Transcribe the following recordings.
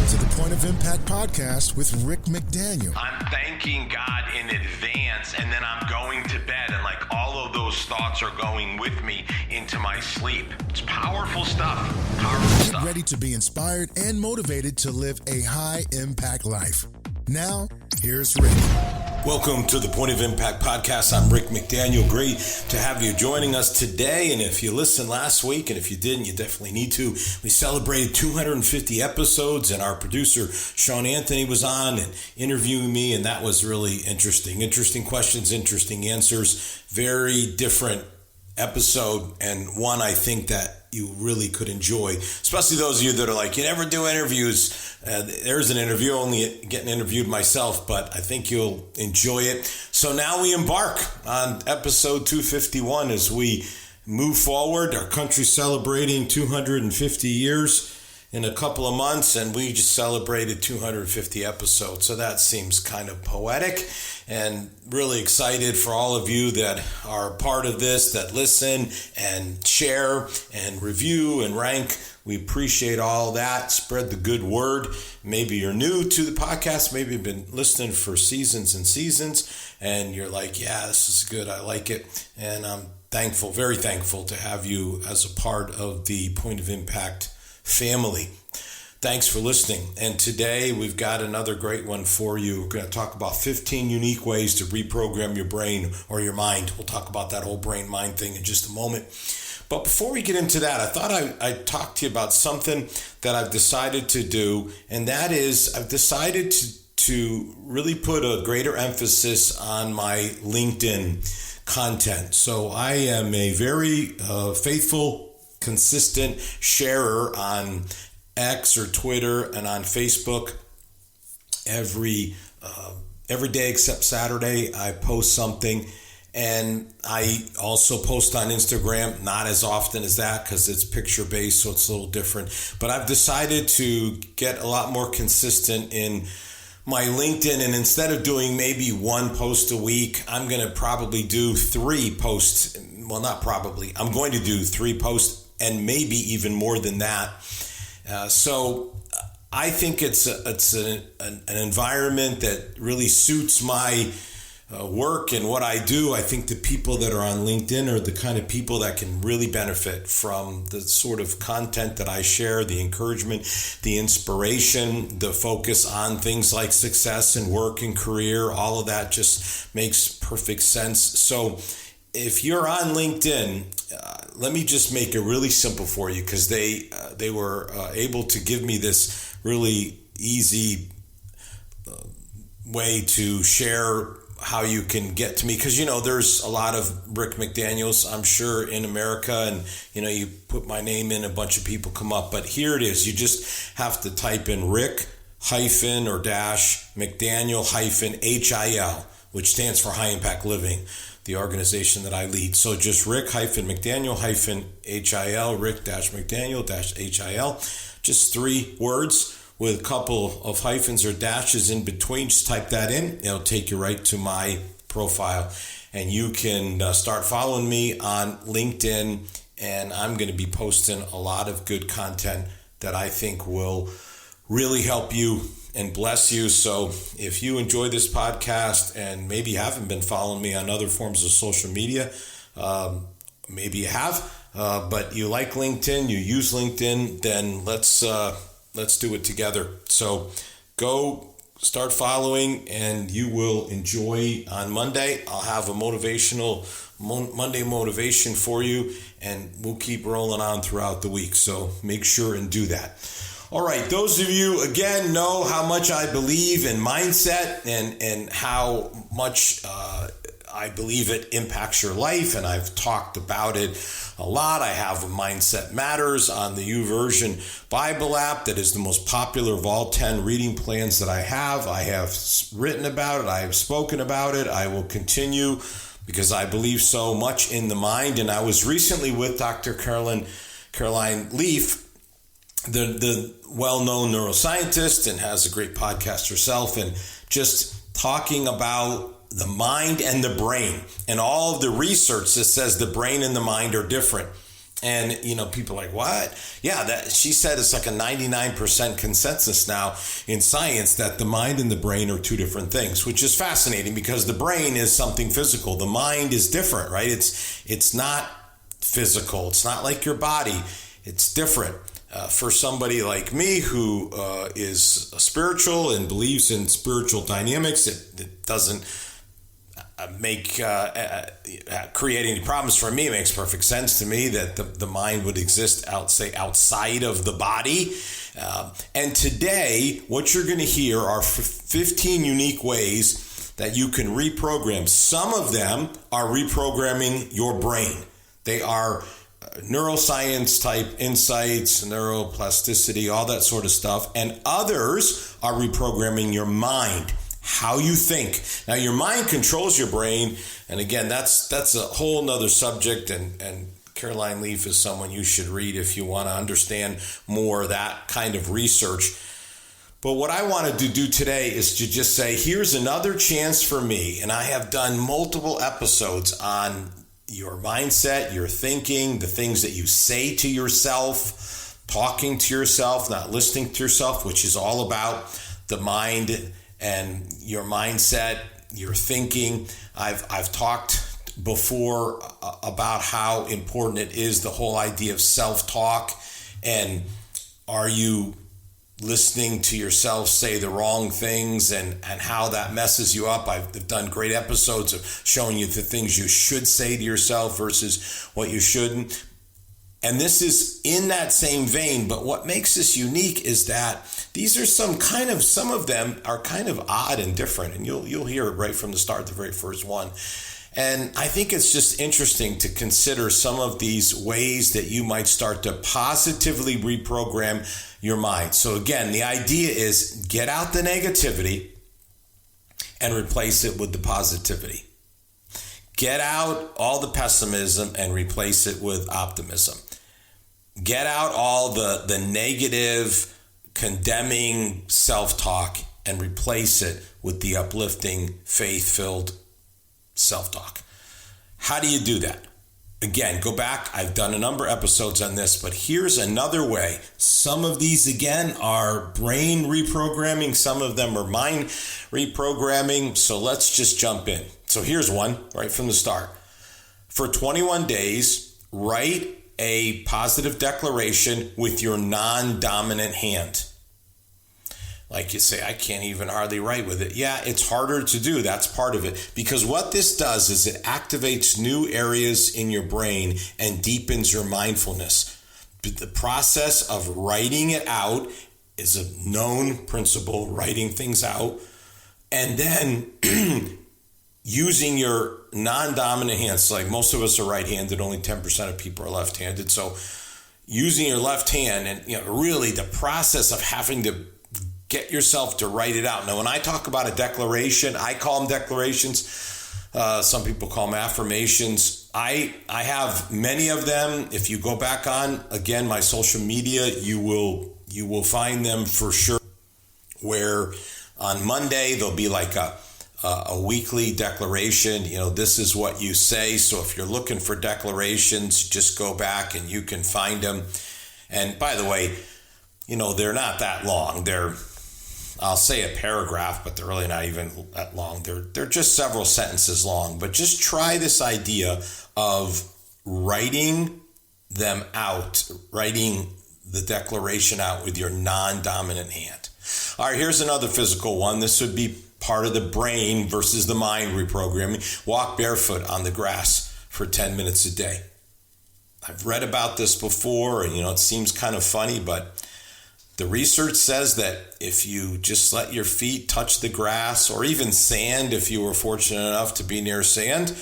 to the Point of Impact podcast with Rick McDaniel. I'm thanking God in advance, and then I'm going to bed, and like all of those thoughts are going with me into my sleep. It's powerful stuff. Get ready to be inspired and motivated to live a high impact life. Now, here's Rick. Welcome to the Point of Impact podcast. I'm Rick McDaniel. Great to have you joining us today. And if you listened last week, and if you didn't, you definitely need to. We celebrated 250 episodes, and our producer, Sean Anthony, was on and interviewing me, and that was really interesting. Interesting questions, interesting answers, very different episode, and one I think that you really could enjoy, especially those of you that are like, you never do interviews. There's an interview, only getting interviewed myself, but I think you'll enjoy it. So now we embark on episode 251 as we move forward. Our country's celebrating 250 years in a couple of months, and we just celebrated 250 episodes. So that seems kind of poetic, and really excited for all of you that are part of this, that listen and share and review and rank. We appreciate all that. Spread the good word. Maybe you're new to the podcast. Maybe you've been listening for seasons and seasons, and you're like, yeah, this is good. I like it. And I'm thankful, very thankful to have you as a part of the Point of Impact family. Thanks for listening. And today we've got another great one for you. We're going to talk about 15 unique ways to reprogram your brain or your mind. We'll talk about that whole brain-mind thing in just a moment. But before we get into that, I thought I'd talk to you about something that I've decided to do, and that is I've decided to really put a greater emphasis on my LinkedIn content. So I am a very faithful, consistent sharer on X or Twitter and on Facebook. Every day except Saturday, I post something. And I also post on Instagram, not as often as that because it's picture-based, so it's a little different. But I've decided to get a lot more consistent in my LinkedIn, and instead of doing maybe one post a week, I'm going to probably do 3 posts. Well, not probably. I'm going to do 3 posts and maybe even more than that. So I think it's an environment that really suits my work and what I do. I think the people that are on LinkedIn are the kind of people that can really benefit from the sort of content that I share, the encouragement, the inspiration, the focus on things like success and work and career. All of that just makes perfect sense. So if you're on LinkedIn, let me just make it really simple for you, because they were able to give me this really easy way to share how you can get to me, because there's a lot of Rick McDaniels, I'm sure, in America, and you put my name in, a bunch of people come up, but here it is. You just have to type in Rick hyphen or dash McDaniel hyphen HIL, which stands for High Impact Living, the organization that I lead. So just Rick hyphen McDaniel hyphen HIL, Rick dash McDaniel dash HIL, just 3 words with a couple of hyphens or dashes in between. Just type that in. It'll take you right to my profile, and you can start following me on LinkedIn, and I'm going to be posting a lot of good content that I think will really help you and bless you. So if you enjoy this podcast and maybe you haven't been following me on other forms of social media, maybe you have, but you like LinkedIn, you use LinkedIn, then let's do it together. So go start following, and you will enjoy. On Monday, I'll have a motivational Monday motivation for you, and we'll keep rolling on throughout the week. So make sure and do that. All right, those of you, again, know how much I believe in mindset and how much I believe it impacts your life, and I've talked about it a lot. I have a Mindset Matters on the YouVersion Bible app that is the most popular of all 10 reading plans that I have. I have written about it. I have spoken about it. I will continue because I believe so much in the mind. And I was recently with Dr. Caroline Leaf, the well-known neuroscientist, and has a great podcast herself, and just talking about the mind and the brain and all of the research that says the brain and the mind are different. And, people are like, what? Yeah, that she said it's like a 99% consensus now in science that the mind and the brain are two different things, which is fascinating because the brain is something physical. The mind is different, right? It's not physical. It's not like your body. It's different. For somebody like me who is spiritual and believes in spiritual dynamics, it doesn't create any problems for me. It makes perfect sense to me that the mind would exist outside of the body. And today, what you're going to hear are 15 unique ways that you can reprogram. Some of them are reprogramming your brain. They are neuroscience type insights, neuroplasticity, all that sort of stuff. And others are reprogramming your mind, how you think. Now, your mind controls your brain. And again, that's a whole nother subject. And Caroline Leaf is someone you should read if you want to understand more of that kind of research. But what I wanted to do today is to just say, here's another chance for me. And I have done multiple episodes on your mindset, your thinking, the things that you say to yourself, talking to yourself, not listening to yourself, which is all about the mind and your mindset, your thinking. I've talked before about how important it is, the whole idea of self-talk, and are you listening to yourself say the wrong things and how that messes you up. I've done great episodes of showing you the things you should say to yourself versus what you shouldn't. And this is in that same vein, but what makes this unique is that these are some of them are kind of odd and different, and you'll hear it right from the start, the very first one. And I think it's just interesting to consider some of these ways that you might start to positively reprogram your mind. So again, the idea is get out the negativity and replace it with the positivity. Get out all the pessimism and replace it with optimism. Get out all the negative, condemning self-talk and replace it with the uplifting, faith-filled self-talk. How do you do that? Again, go back. I've done a number of episodes on this, but here's another way. Some of these, again, are brain reprogramming. Some of them are mind reprogramming. So let's just jump in. So here's one right from the start. For 21 days, write a positive declaration with your non-dominant hand. Like you say, I can't even hardly write with it. Yeah, it's harder to do. That's part of it. Because what this does is it activates new areas in your brain and deepens your mindfulness. But the process of writing it out is a known principle, writing things out. And then using your non-dominant hands, like most of us are right-handed, only 10% of people are left-handed. So using your left hand and really the process of having to get yourself to write it out. Now, when I talk about a declaration, I call them declarations. Some people call them affirmations. I have many of them. If you go back on, again, my social media, you will find them for sure. Where on Monday, there'll be like a weekly declaration. This is what you say. So if you're looking for declarations, just go back and you can find them. And by the way, they're not that long. I'll say a paragraph, but they're really not even that long. They're just several sentences long. But just try this idea of writing them out, writing the declaration out with your non-dominant hand. All right, here's another physical one. This would be part of the brain versus the mind reprogramming. Walk barefoot on the grass for 10 minutes a day. I've read about this before, and it seems kind of funny, but the research says that if you just let your feet touch the grass or even sand, if you were fortunate enough to be near sand,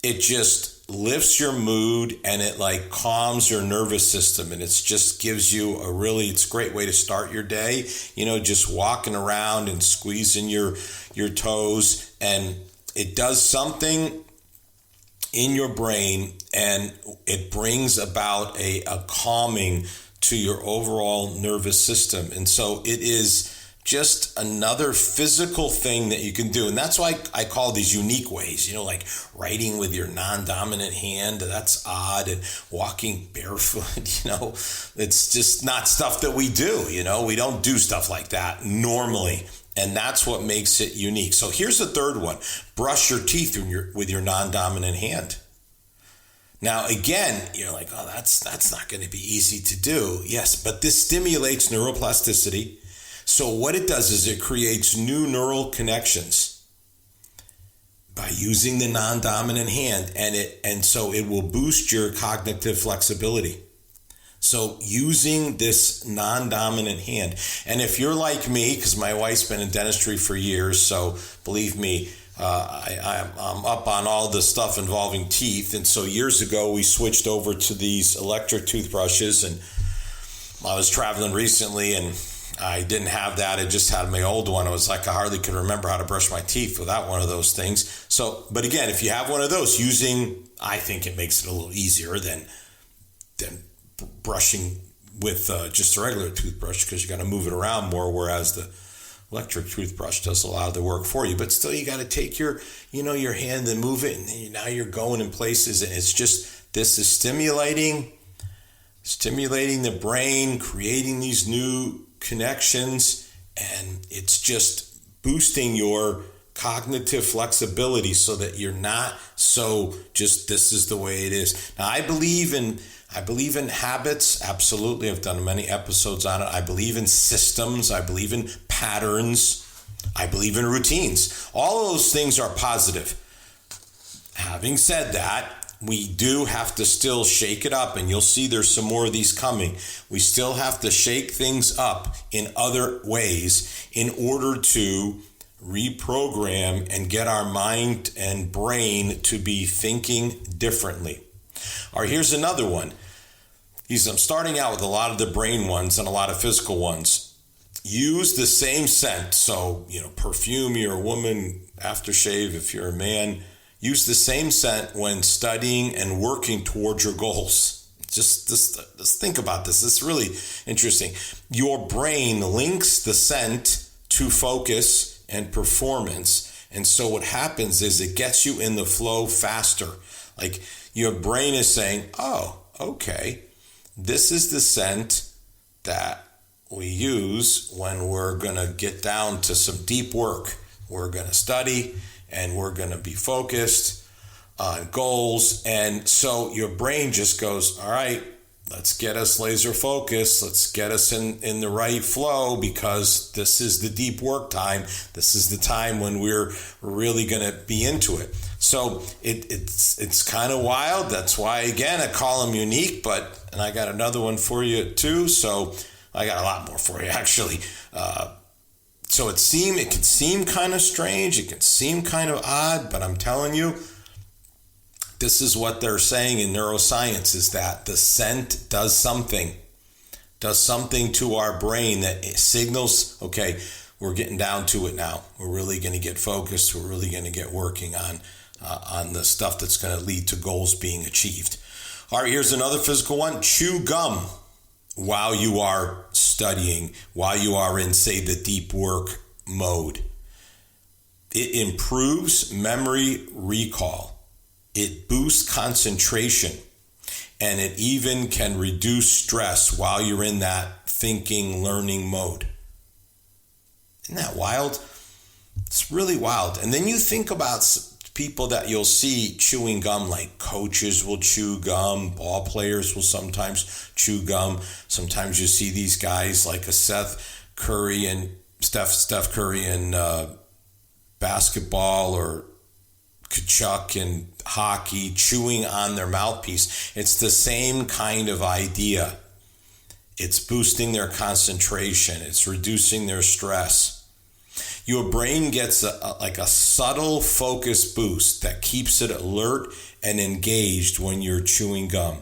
it just lifts your mood and it calms your nervous system. And it just gives you it's a great way to start your day, just walking around and squeezing your toes. And it does something in your brain and it brings about a calming to your overall nervous system. And so it is just another physical thing that you can do. And that's why I call these unique ways, like writing with your non-dominant hand. That's odd. And walking barefoot, it's just not stuff that we do. We don't do stuff like that normally. And that's what makes it unique. So here's the third one. Brush your teeth with your non-dominant hand. Now, again, you're like, oh, that's not going to be easy to do. Yes, but this stimulates neuroplasticity. So what it does is it creates new neural connections by using the non-dominant hand, and so it will boost your cognitive flexibility. So using this non-dominant hand, and if you're like me, because my wife's been in dentistry for years, so believe me, I'm up on all the stuff involving teeth. And so years ago, we switched over to these electric toothbrushes, and I was traveling recently, and I didn't have that. I just had my old one. It was like I hardly could remember how to brush my teeth without one of those things. So, but again, if you have one of those, I think it makes it a little easier than brushing with just a regular toothbrush, because you got to move it around more, whereas the electric toothbrush does a lot of the work for you. But still, you got to take your hand and move it, and now you're going in places, and it's just, this is stimulating the brain, creating these new connections, and it's just boosting your cognitive flexibility so that you're not so just, this is the way it is. Now, I believe in habits. Absolutely. I've done many episodes on it. I believe in systems. I believe in patterns. I believe in routines. All of those things are positive. Having said that, we do have to still shake it up, and you'll see there's some more of these coming. We still have to shake things up in other ways in order to reprogram and get our mind and brain to be thinking differently. All right, here's another one. I'm starting out with a lot of the brain ones and a lot of physical ones. Use the same scent. So, perfume, you're a woman, aftershave if you're a man. Use the same scent when studying and working towards your goals. Just think about this. It's really interesting. Your brain links the scent to focus and performance. And so what happens is it gets you in the flow faster. Like your brain is saying, oh, okay, this is the scent that we use when we're going to get down to some deep work. We're going to study and we're going to be focused on goals. And so your brain just goes, all right, let's get us laser focused. Let's get us in the right flow, because this is the deep work time. This is the time when we're really going to be into it. So it's kind of wild. That's why, again, I call them unique, and I got another one for you too. So I got a lot more for you, actually. So it can seem kind of strange. It can seem kind of odd, but I'm telling you, this is what they're saying in neuroscience, is that the scent does something to our brain that signals, okay, we're getting down to it now. We're really going to get focused. We're really going to get working on the stuff that's going to lead to goals being achieved. All right, here's another physical one. Chew gum while you are studying, while you are in, say, the deep work mode. It improves memory recall. It boosts concentration, and it even can reduce stress while you're in that thinking, learning mode. Isn't that wild? It's really wild. And then you think about people that you'll see chewing gum, like coaches will chew gum, ball players will sometimes chew gum. Sometimes you see these guys like a Steph Curry and basketball, or Kachuk in hockey, chewing on their mouthpiece. It's the same kind of idea. It's boosting their concentration. It's reducing their stress. Your brain gets a subtle focus boost that keeps it alert and engaged when you're chewing gum.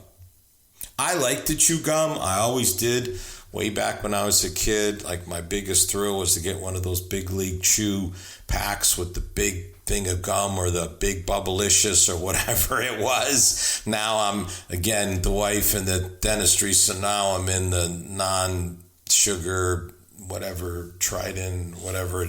I like to chew gum. I always did. Way back when I was a kid, like my biggest thrill was to get one of those big league chew packs with the big thing of gum, or the big Bubblicious, or whatever it was. Now I'm, again, the wife in the dentistry, so now I'm in the non-sugar, whatever Trident, whatever.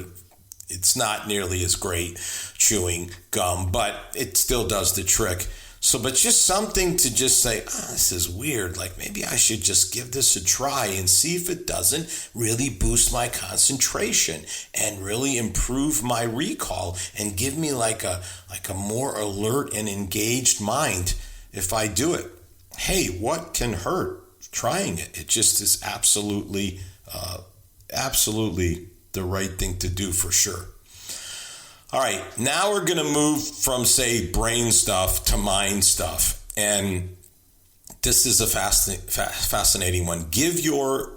It's not nearly as great chewing gum, but it still does the trick. So, but just something to just say, this is weird. Like maybe I should just give this a try and see if it doesn't really boost my concentration and really improve my recall and give me like a more alert and engaged mind if I do it. Hey, what can hurt trying it? It just is absolutely the right thing to do for sure. All right, now we're going to move from, say, brain stuff to mind stuff. And this is a fascinating one. Give your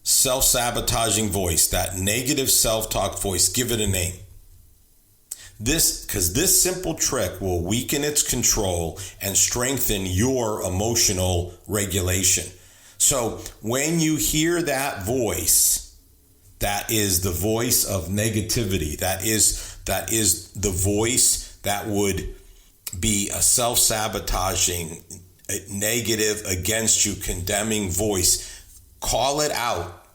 self-sabotaging voice, that negative self-talk voice, give it a name. Because this simple trick will weaken its control and strengthen your emotional regulation. So when you hear that voice, that is the voice of negativity. That is the voice that would be a self-sabotaging, negative, against you, condemning voice. Call it out.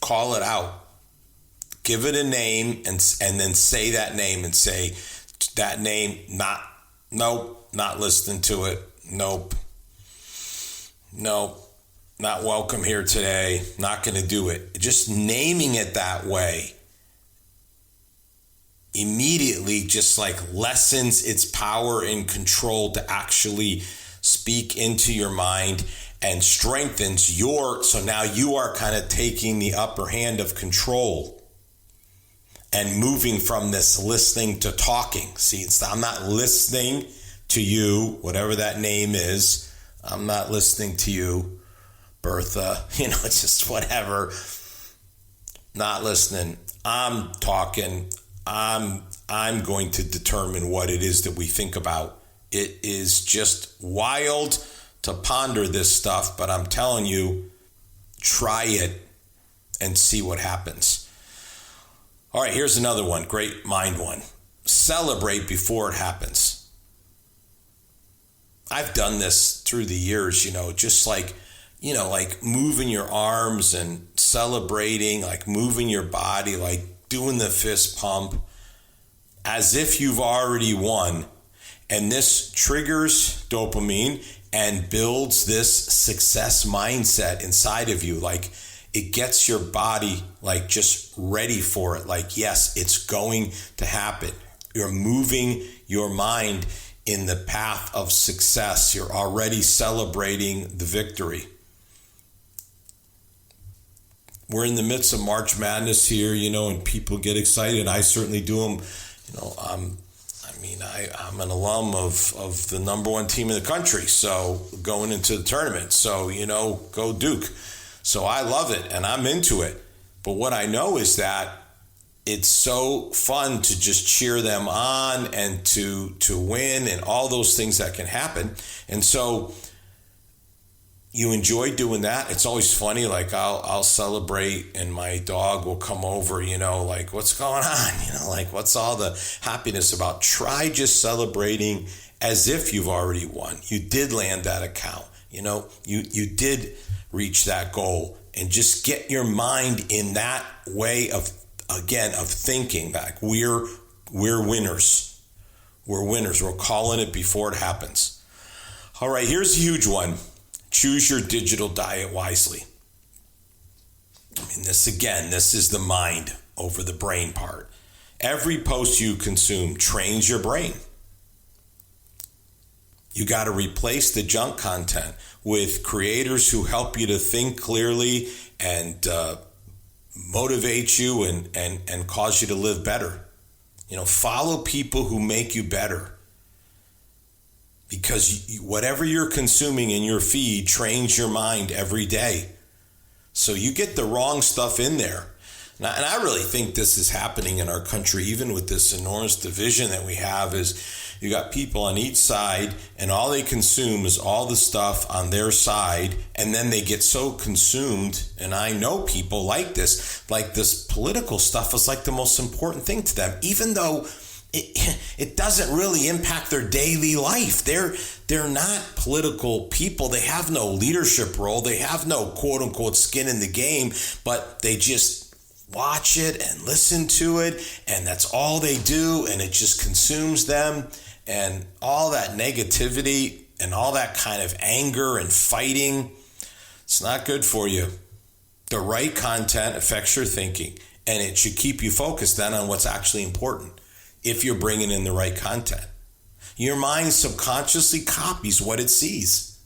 Call it out. Give it a name and then say that name and say that name, nope, not listening to it. Nope, not welcome here today. Not going to do it. Just naming it that way immediately just like lessens its power and control to actually speak into your mind and strengthens so now you are kind of taking the upper hand of control and moving from this listening to talking. See, I'm not listening to you, whatever that name is. I'm not listening to you, Bertha. It's just whatever. Not listening. I'm talking. I'm going to determine what it is that we think about. It is just wild to ponder this stuff, but I'm telling you, try it and see what happens. All right, here's another one, great mind one. Celebrate before it happens. I've done this through the years, just like moving your arms and celebrating, like moving your body, like doing the fist pump as if you've already won. And this triggers dopamine and builds this success mindset inside of you. Like it gets your body like just ready for it. Like, yes, it's going to happen. You're moving your mind in the path of success. You're already celebrating the victory. We're in the midst of March Madness here, and people get excited. I certainly do them. I'm an alum of the number one team in the country, so going into the tournament. So, go Duke. So I love it and I'm into it. But what I know is that it's so fun to just cheer them on and to win and all those things that can happen. And so you enjoy doing that. It's always funny. Like I'll celebrate and my dog will come over, like what's going on? Like what's all the happiness about? Try just celebrating as if you've already won. You did land that account. You did reach that goal, and just get your mind in that way of thinking. Like we're winners. We're winners. We're calling it before it happens. All right, here's a huge one. Choose your digital diet wisely. This is the mind over the brain part. Every post you consume trains your brain. You got to replace the junk content with creators who help you to think clearly and motivate you and cause you to live better. Follow people who make you better. Because whatever you're consuming in your feed trains your mind every day. So you get the wrong stuff in there. And I really think this is happening in our country, even with this enormous division that we have, is you got people on each side and all they consume is all the stuff on their side. And then they get so consumed. And I know people like this political stuff is like the most important thing to them, even though it doesn't really impact their daily life. they're not political people. They have no leadership role. They have no quote unquote skin in the game, but they just watch it and listen to it. And that's all they do. And it just consumes them. And all that negativity and all that kind of anger and fighting, it's not good for you. The right content affects your thinking, and it should keep you focused then on what's actually important if you're bringing in the right content. Your mind subconsciously copies what it sees.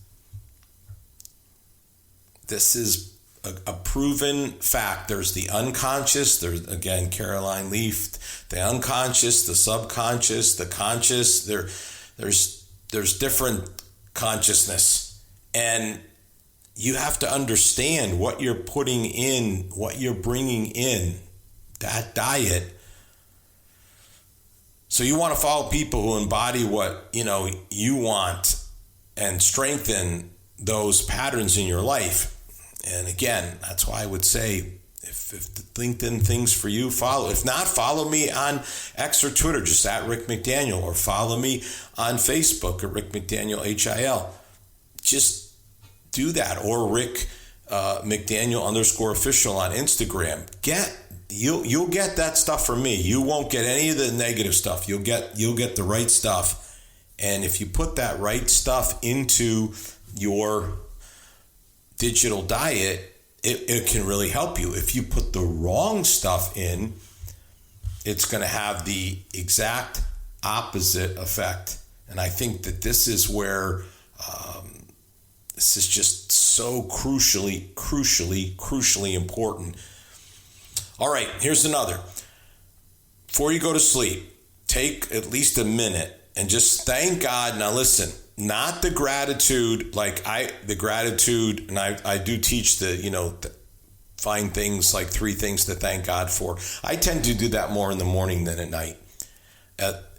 This is a proven fact. There's the unconscious, there's, again, Caroline Leaf, the unconscious, the subconscious, the conscious. There's different consciousness. And you have to understand what you're putting in, what you're bringing in, that diet. So you want to follow people who embody what, you want and strengthen those patterns in your life. And again, that's why I would say, if the LinkedIn thing's for you, follow. If not, follow me on X or Twitter, just at Rick McDaniel, or follow me on Facebook at Rick McDaniel HIL. Just do that, or Rick McDaniel _official on Instagram. You'll get that stuff from me. You won't get any of the negative stuff. You'll get the right stuff. And if you put that right stuff into your digital diet, it can really help you. If you put the wrong stuff in, it's going to have the exact opposite effect. And I think that this is where this is just so crucially important. All right, here's another. Before you go to sleep, take at least a minute and just thank God. Now listen, not the gratitude, and I do teach find things like 3 things to thank God for. I tend to do that more in the morning than at night.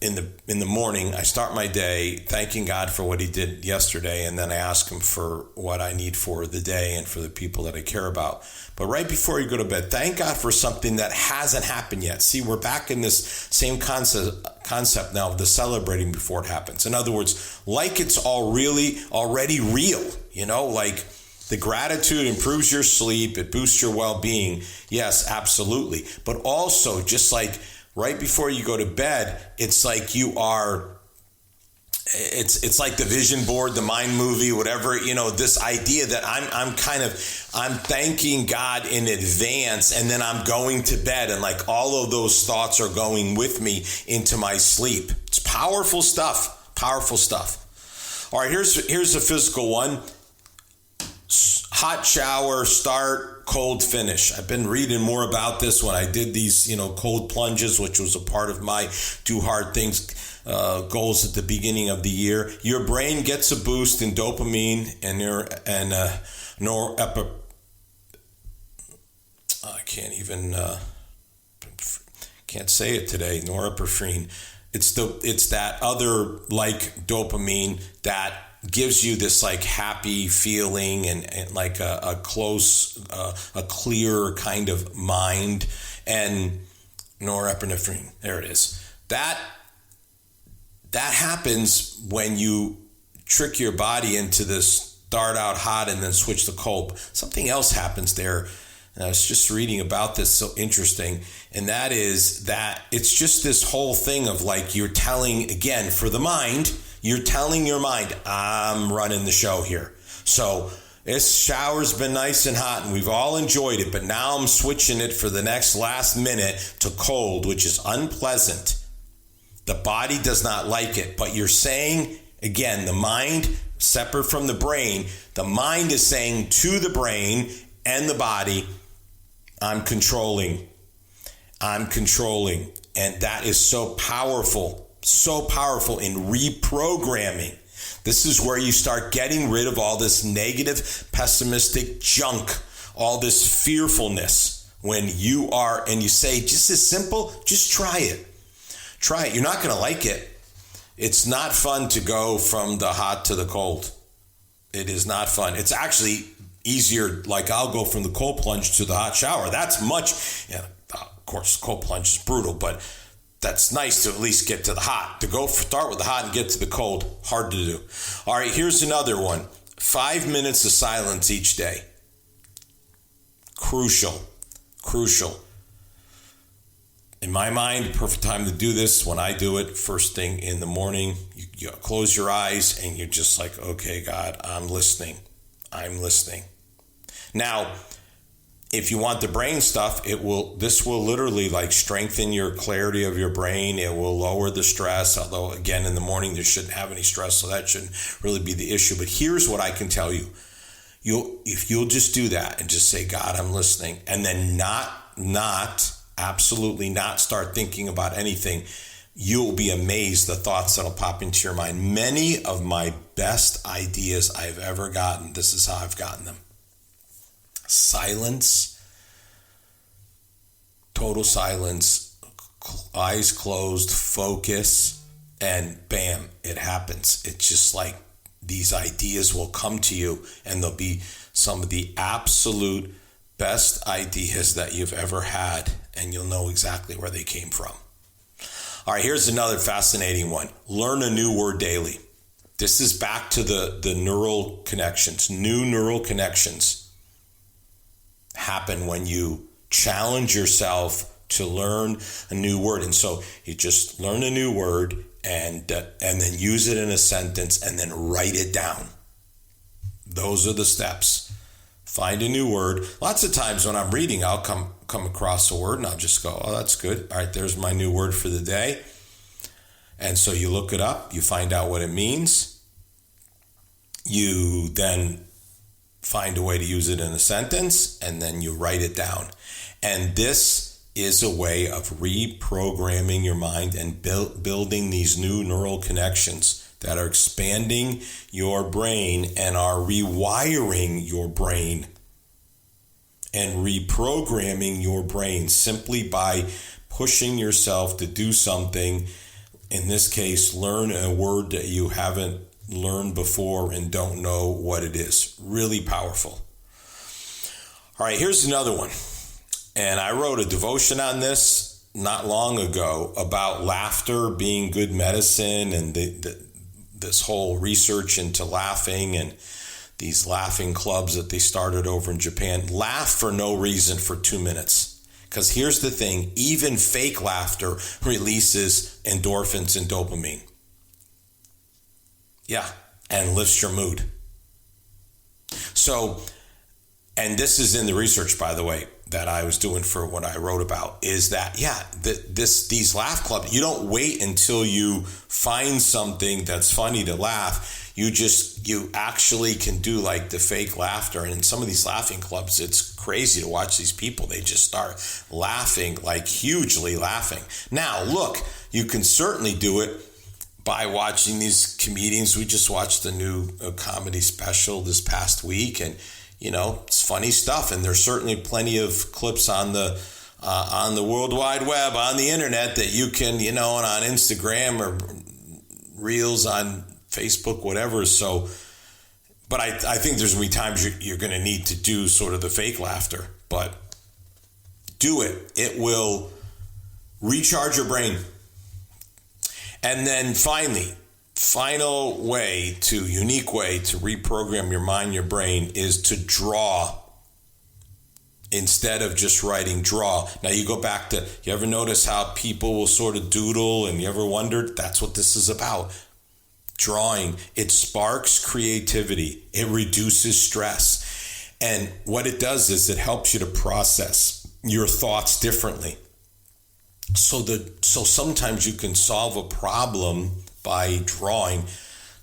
In the morning, I start my day thanking God for what he did yesterday, and then I ask him for what I need for the day and for the people that I care about. But right before you go to bed, thank God for something that hasn't happened yet. See, we're back in this same concept now of the celebrating before it happens. In other words, like it's already real, like the gratitude improves your sleep, it boosts your well-being. Yes, absolutely. But also, just like right before you go to bed, it's like you are, it's like the vision board, the mind movie, whatever, this idea that I'm thanking God in advance, and then I'm going to bed, and like all of those thoughts are going with me into my sleep. It's powerful stuff. All right, here's a physical one. Hot shower, start, cold finish. I've been reading more about this when I did these, cold plunges, which was a part of my do hard things goals at the beginning of the year. Your brain gets a boost in dopamine and can't say it today. Norepinephrine. It's that other like dopamine that gives you this like happy feeling and like a clear kind of mind. And norepinephrine, there it is. That happens when you trick your body into this start out hot and then switch to cold. Something else happens there. And I was just reading about this, so interesting. And that is that it's just this whole thing of like you're telling, again, for the mind, you're telling your mind, I'm running the show here. So this shower's been nice and hot and we've all enjoyed it, but now I'm switching it for the next last minute to cold, which is unpleasant. The body does not like it, but you're saying, again, the mind, separate from the brain, the mind is saying to the brain and the body, I'm controlling. And that is so powerful in reprogramming. This is where you start getting rid of all this negative, pessimistic junk, all this fearfulness. When you are, and you say, just as simple, just try it. You're not going to like it. It's not fun to go from the hot to the cold. It is not fun. It's actually easier. Like I'll go from the cold plunge to the hot shower. That's much, of course, cold plunge is brutal, but that's nice to at least get to the hot. Start with the hot and get to the cold, hard to do. All right, here's another one. 5 minutes of silence each day. Crucial. In my mind, perfect time to do this. When I do it first thing in the morning, you close your eyes and you're just like, okay, God, I'm listening. Now, if you want the brain stuff, this will literally like strengthen your clarity of your brain. It will lower the stress, although again, in the morning, there shouldn't have any stress, so that shouldn't really be the issue. But here's what I can tell you. If you'll just do that and just say, God, I'm listening, and then absolutely not start thinking about anything, you'll be amazed the thoughts that'll pop into your mind. Many of my best ideas I've ever gotten, this is how I've gotten them. Silence, total silence, eyes closed, focus, and bam, it happens. It's just like these ideas will come to you, and they'll be some of the absolute best ideas that you've ever had, and you'll know exactly where they came from. All right, here's another fascinating one. Learn a new word daily. This is back to the neural connections. New neural connections happen when you challenge yourself to learn a new word. And so you just learn a new word and then use it in a sentence and then write it down. Those are the steps. Find a new word. Lots of times when I'm reading, I'll come across a word and I'll just go, oh, that's good. All right, there's my new word for the day. And so you look it up, you find out what it means. You then find a way to use it in a sentence, and then you write it down. And this is a way of reprogramming your mind and building these new neural connections that are expanding your brain and are rewiring your brain and reprogramming your brain simply by pushing yourself to do something. In this case, learn a word that you haven't learned before and don't know what it is. Really powerful. All right, here's another one. And I wrote a devotion on this not long ago about laughter being good medicine and this whole research into laughing and these laughing clubs that they started over in Japan. Laugh for no reason for 2 minutes. Because here's the thing, even fake laughter releases endorphins and dopamine. Yeah, and lifts your mood. So, and this is in the research, by the way, that I was doing for what I wrote about, is that, these laugh clubs, you don't wait until you find something that's funny to laugh. You actually can do like the fake laughter. And in some of these laughing clubs, it's crazy to watch these people. They just start laughing, like hugely laughing. Now, look, you can certainly do it by watching these comedians. We just watched the new comedy special this past week, and it's funny stuff. And there's certainly plenty of clips on the World Wide Web, on the internet, that you can, and on Instagram or Reels on Facebook, whatever. So, but I think there's going to be times you're going to need to do sort of the fake laughter, but do it. It will recharge your brain. And then finally, unique way to reprogram your mind, your brain, is to draw instead of just writing. Draw. Now you go back to, you ever notice how people will sort of doodle, and you ever wondered? That's what this is about. Drawing. It sparks creativity. It reduces stress. And what it does is it helps you to process your thoughts differently. So sometimes you can solve a problem by drawing,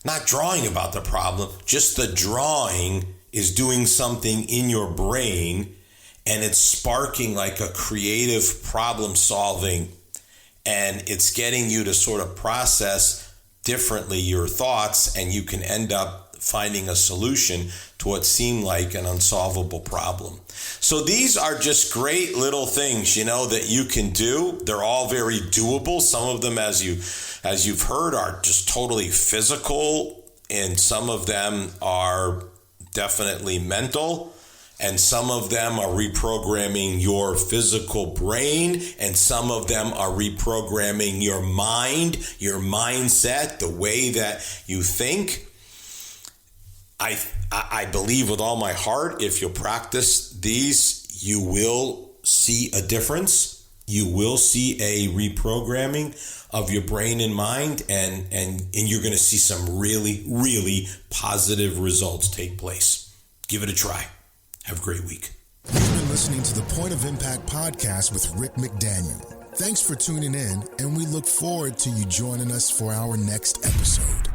not drawing about the problem, just the drawing is doing something in your brain, and it's sparking like a creative problem solving, and it's getting you to sort of process differently your thoughts, and you can end up finding a solution to what seemed like an unsolvable problem. So these are just great little things, that you can do. They're all very doable. Some of them, as you've heard, are just totally physical, and some of them are definitely mental, and some of them are reprogramming your physical brain, and some of them are reprogramming your mind, your mindset, the way that you think. I believe with all my heart, if you practice these, you will see a difference. You will see a reprogramming of your brain and mind, and you're going to see some really, really positive results take place. Give it a try. Have a great week. You've been listening to the Point of Impact podcast with Rick McDaniel. Thanks for tuning in, and we look forward to you joining us for our next episode.